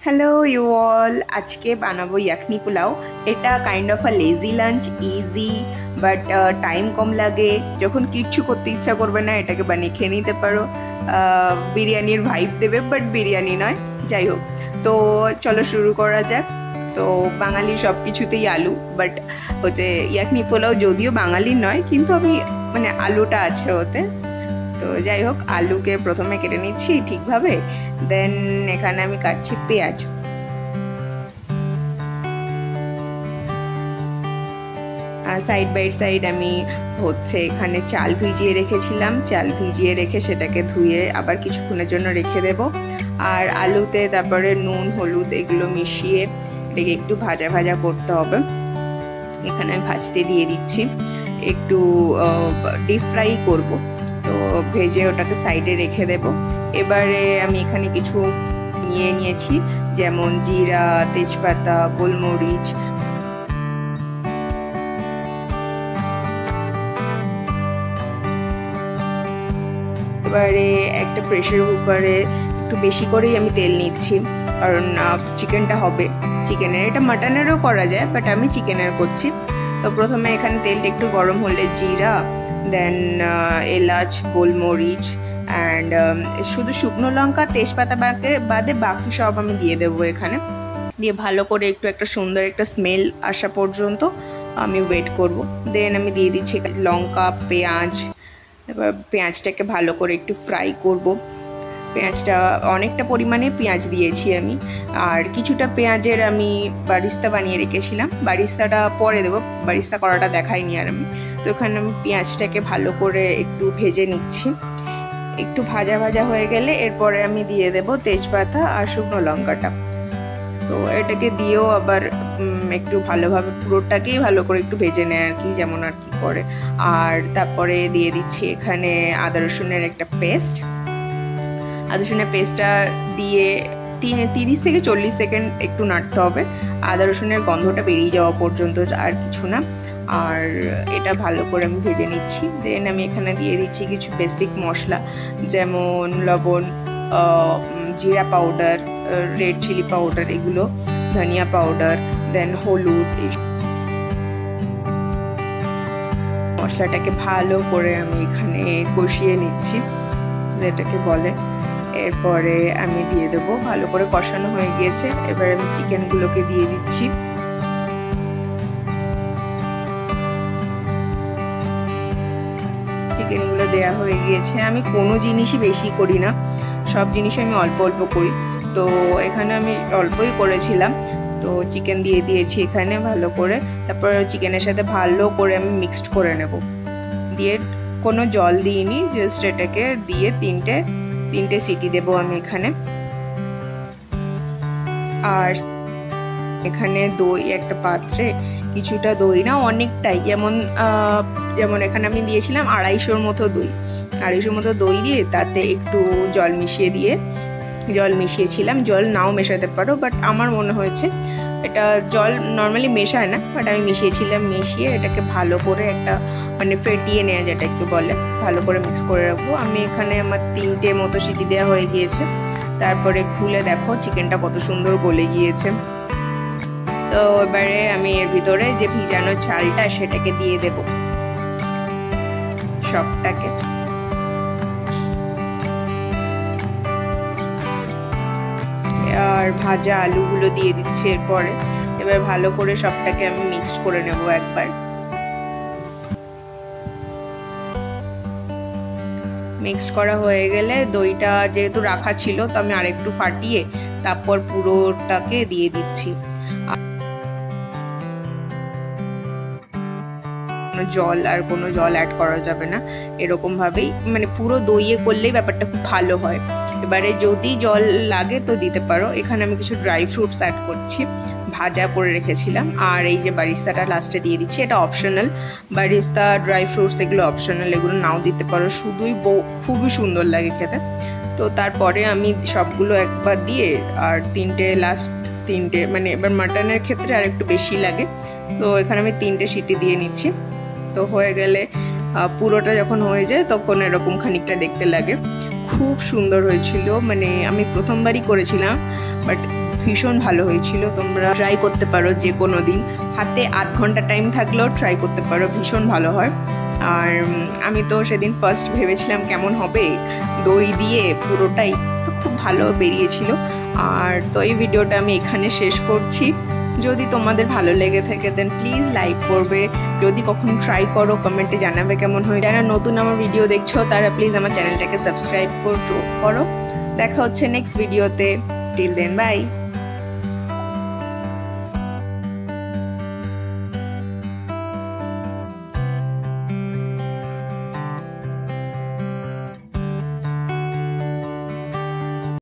Hello you all, আজকে বানাবো ইয়াকনি পোলাও। এটা kind of a lazy lunch, easy but time কম লাগে। যখন কিচ্ছু করতে ইচ্ছা করবে না এটাকে বানিয়ে খেয়ে নিতে পারো। বিরিয়ানির ভাইব দেবে বাট বিরিয়ানি নয়। যাই হোক, তো চলো শুরু করা যাক। তো বাঙালির সব কিছুতেই আলু, বাট হচ্ছে ইয়াকনি পোলাও যদিও বাঙালির নয়, কিন্তু আমি মানে আলুটা আছে ওতে। তো যাই হোক, আলুকে প্রথমে কেটে নিচ্ছি ঠিকভাবে। দেন এখানে আমি কাটছি পেঁয়াজ। সাইড বাই সাইড আমি হচ্ছে এখানে চাল ভিজিয়ে রেখেছিলাম। চাল ভিজিয়ে রেখে সেটাকে ধুয়ে আবার কিছুক্ষণের জন্য রেখে দেব। আর আলুতে তারপরে নুন হলুদ এগুলো মিশিয়ে এটাকে একটু ভাজা ভাজা করতে হবে। এখানে আমি ভাজতে দিয়ে দিচ্ছি, একটু ডিপ ফ্রাই করব। তো ভেজে ওটাকে সাইডে রেখে দেব। এবারে আমি এখানে কিছু নিয়েছি, যেমন জিরা, তেজপাতা, গোলমরিচ। এবারে একটা প্রেসার কুকারে একটু বেশি করেই আমি তেল নিচ্ছি, কারণ চিকেনটা হবে। চিকেনের, এটা মাটনেরও করা যায় বাট আমি চিকেনের করছি। তো প্রথমে এখানে তেলটা একটু গরম হলে জিরা, দেন এলাচ, গোলমরিচ অ্যান্ড শুধু শুকনো লঙ্কা, তেজপাতা বাদে বাকি সব আমি দিয়ে দেবো এখানে। দিয়ে ভালো করে একটু একটা সুন্দর একটা স্মেল আসা পর্যন্ত আমি ওয়েট করব। দেন আমি দিয়ে দিচ্ছি লঙ্কা, পেঁয়াজ। এবার পেঁয়াজটাকে ভালো করে একটু ফ্রাই করব। পেঁয়াজটা অনেকটা পরিমাণে পেঁয়াজ দিয়েছি আমি। আর কিছুটা পেঁয়াজের আমি বারিস্তা বানিয়ে রেখেছিলাম, বারিস্তাটা পরে দেবো, বারিস্তা করাটা দেখাইনি আর আমি। তো এখানে আমি পেঁয়াজটাকে ভালো করে একটু ভেজে নিচ্ছি। একটু ভাজা ভাজা হয়ে গেলে এরপরে আমি দিয়ে দেব তেজপাতা আর শুকনো লঙ্কাটা। তো এটাকে দিয়েও আবার একটু ভালোভাবে পুরোটাকেই ভালো করে একটু ভেজে নেয় আর কি, যেমন আর কি করে। আর তারপরে দিয়ে দিচ্ছি এখানে আদা রসুনের একটা পেস্ট। আদা রসুনের পেস্টটা দিয়ে 30 থেকে 40 সেকেন্ড একটু নাড়তে হবে, আদা রসুনের গন্ধটা বেরিয়ে যাওয়া পর্যন্ত, আর কিছু না। আর এটা ভালো করে আমি ভেজে নিচ্ছি। দেন আমি এখানে দিয়ে দিচ্ছি কিছু বেসিক মশলা, যেমন লবণ, জিরা পাউডার, রেড চিলি পাউডার, এগুলো, ধনিয়া পাউডার, দেন হলুদ। মশলাটাকে ভালো করে আমি এখানে কষিয়ে নিচ্ছি, যেটাকে বলে। এরপরে আমি দিয়ে দেবো, ভালো করে কষানো হয়ে গিয়েছে। এবার আমি চিকেনগুলোকে দিয়ে দিচ্ছি। চিকেনগুলো দেওয়া হয়ে গিয়েছে। আমি কোনো জিনিসই বেশি করি না, সব জিনিস আমি অল্প অল্প করি। তো এখানে আমি অল্পই করেছিলাম। তো চিকেন দিয়ে দিয়েছি এখানে ভালো করে। তারপর চিকেনের সাথে ভালো করে আমি মিক্সড করে নেব। দিয়ে কোনো জল দিইনি, জাস্ট এটাকে দিয়ে তিনটে সিটি দেব আমি এখানে। আর এখানে দই, একটা পাত্রে কিছুটা দই, না অনেকটাই, যেমন এখানে আমি দিয়েছিলাম 250 মতো দই। 250 মতো দই দিয়ে তাতে একটু জল মিশিয়েছিলাম। জল নাও মেশাতে পারো, বাট আমার মনে হয়েছে এটা জল নর্মালি মেশায় না, বাট আমি মিশিয়েছিলাম। মিশিয়ে এটাকে ভালো করে একটা মানে ফেটিয়ে নেওয়া, যেটা একটু বলে, ভালো করে মিক্স করে রাখবো। আমি এখানে আমার 3টে মতো সিটি দেওয়া হয়ে গিয়েছে। তারপরে খুলে দেখো চিকেনটা কত সুন্দর গলে গিয়েছে। তো এবারে আমি এর ভিতরে যে ভিজানো চালটা সেটাকে দিয়ে দেব সবটাকে। আর ভাজা আলুগুলো দিয়ে দিচ্ছি এরপরে। এবার ভালো করে সবটাকে আমি মিক্সড করে নেব একবার। মিক্সড করা হয়ে গেলে দইটা যেহেতু রাখা ছিল, তো আমি আরেকটু ফাটিয়ে তারপর পুরোটাকে দিয়ে দিচ্ছি। কোনো জল অ্যাড করা যাবে না, এরকম ভাবেই মানে পুরো দইয়ে করলেই ব্যাপারটা খুব ভালো হয়। এবারে যদি জল লাগে তো দিতে পারো। এখানে আমি কিছু ড্রাই ফ্রুটস অ্যাড করছি, ভাজা করে রেখেছিলাম। আর এই যে বারিস্তাটা লাস্টে দিয়ে দিচ্ছি, এটা অপশনাল। বারিস্তা, ড্রাই ফ্রুটস এগুলো অপশনাল, এগুলো নাও দিতে পারো, শুধুই খুবই সুন্দর লাগে খেতে। তো তারপরে আমি সবগুলো একবার দিয়ে, আর লাস্ট তিনটে মানে এবার মাটনের ক্ষেত্রে আর একটু বেশি লাগে, তো এখানে আমি 3টে সিটি দিয়ে নিচ্ছি। তো হয়ে গেলে পুরোটা যখন হয়ে যায় তখন এরকম খানিকটা দেখতে লাগে। খুব সুন্দর হয়েছিল, মানে আমি প্রথমবারই করেছিলাম, বাট ভীষণ ভালো হয়েছিল। তোমরা ট্রাই করতে পারো যে কোনো দিন, হাতে আধ ঘন্টা টাইম থাকলেও ট্রাই করতে পারো, ভীষণ ভালো হয়। আর আমি তো সেদিন ফার্স্ট ভেবেছিলাম কেমন হবে, দই দিয়ে পুরোটাই, তো খুব ভালো বেরিয়েছিল। আর তো এই ভিডিওটা আমি এখানে শেষ করছি। যদি তোমাদের ভালো লেগে থাকে দেন প্লিজ লাইক করবে, যদি কখনো ট্রাই করো কমেন্টে জানাবে কেমন হয়। যারা নতুন আমার ভিডিও দেখছো তারা প্লিজ আমার চ্যানেলটাকে সাবস্ক্রাইব করো। দেখা হচ্ছে নেক্সট ভিডিওতে। Till then by.